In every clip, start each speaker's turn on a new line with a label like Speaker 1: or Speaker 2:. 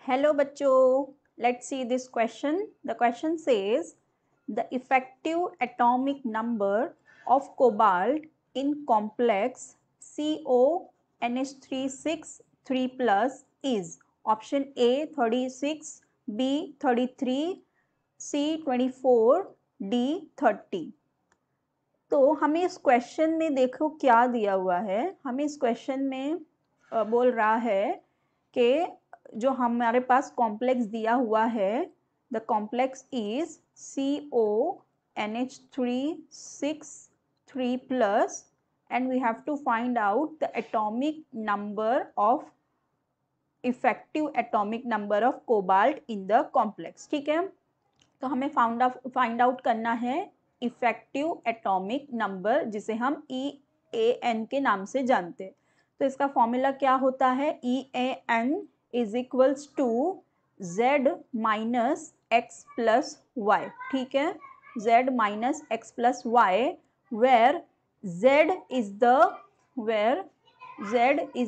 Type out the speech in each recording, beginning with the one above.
Speaker 1: Hello bachcho, let's see this question. The question says the effective atomic number of cobalt in complex CONH3 plus is option A 36, B 33, C 24, D 30. तो हमें इस question में देखो क्या दिया हुआ है. हमें इस क्वेश्चन में बोल रहा है कि जो हमारे पास कॉम्प्लेक्स दिया हुआ है, the complex is CONH3 plus and we have to find out the atomic number of effective atomic number of cobalt in the complex. ठीक है, तो हमें फाइंड आउट करना है इफेक्टिव एटॉमिक नंबर, जिसे हम EAN के नाम से जानते हैं. तो इसका फॉर्मूला क्या होता है? EAN is equals to Z minus x plus y. ठीक है, Z minus x plus y, where Z is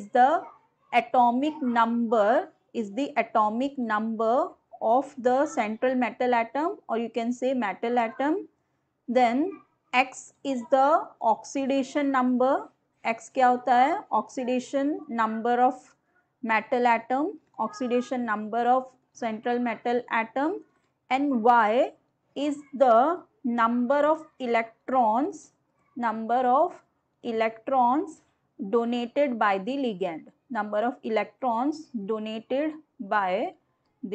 Speaker 1: the atomic number, is the atomic number of the central metal atom, or you can say metal atom. Then X is the oxidation number. X क्या होता है? Oxidation number of metal atom, oxidation number of central metal atom. And Y is the number of electrons donated by the ligand. Number of electrons donated by the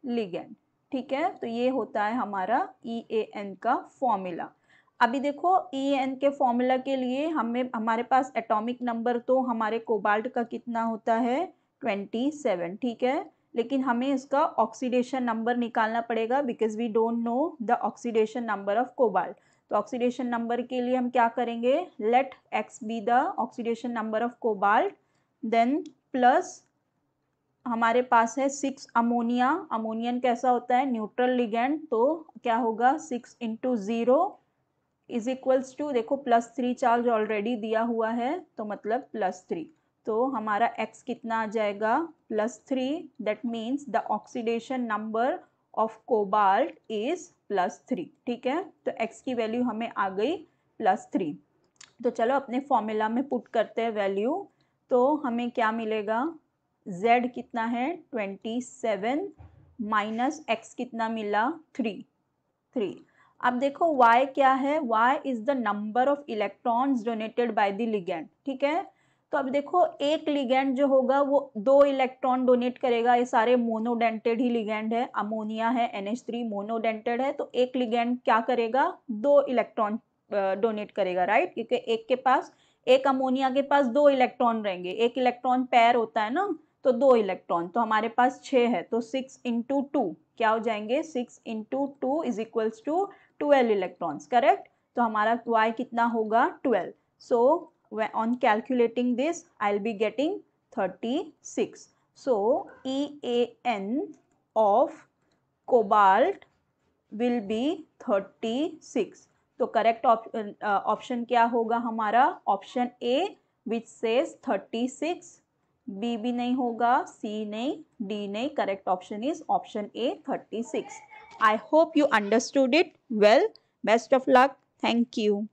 Speaker 1: ligand. ठीक है, तो ये होता है हमारा EAN का फॉर्मूला. अभी देखो EAN के फॉर्मूला के लिए हमारे पास एटॉमिक नंबर तो हमारे कोबाल्ट का कितना होता है? 27. ठीक है, लेकिन हमें इसका ऑक्सीडेशन नंबर निकालना पड़ेगा because we don't know the oxidation number of cobalt. तो ऑक्सीडेशन नंबर के लिए हम क्या करेंगे? Let X be the oxidation number of cobalt, then plus हमारे पास है 6 अमोनिया. अमोनियन कैसा होता है? Neutral ligand. तो क्या होगा? 6 इंटू 0 इज इक्वल्स टू, देखो +3 चार्ज ऑलरेडी दिया हुआ है तो मतलब +3. तो हमारा X कितना आ जाएगा? +3. That means the oxidation number of cobalt is +3. ठीक है, तो X की वैल्यू हमें आ गई +3. तो चलो अपने फॉर्मूला में पुट करते हैं वैल्यू. तो हमें क्या मिलेगा? Z कितना है? 27 माइनस X कितना मिला? 3. अब देखो Y क्या है? Y is the number of electrons donated by the ligand. ठीक है, तो अब देखो एक लिगेंड जो होगा वो 2 इलेक्ट्रॉन डोनेट करेगा. ये सारे मोनोडेंटेड ही लिगेंड है. अमोनिया है, NH3 मोनोडेंटेड है, तो एक लिगेंड क्या करेगा? 2 इलेक्ट्रॉन डोनेट करेगा, राइट? क्योंकि एक अमोनिया के पास 2 इलेक्ट्रॉन रहेंगे. एक इलेक्ट्रॉन पेयर होता है ना, तो 2 इलेक्ट्रॉन, तो हमारे पास 6 है. तो 6 इंटू 2 क्या हो जाएंगे? 6 into 2 is equals to 12 electrons. Correct. तो हमारा Y कितना होगा? 12. So on calculating this I will be getting 36. So EAN of cobalt will be 36. तो करेक्ट ऑप्शन क्या होगा हमारा? Option A which says 36. B भी नहीं होगा, C नहीं, D नहीं. Correct option is option A 36. I hope you understood it well. Best of luck. Thank you.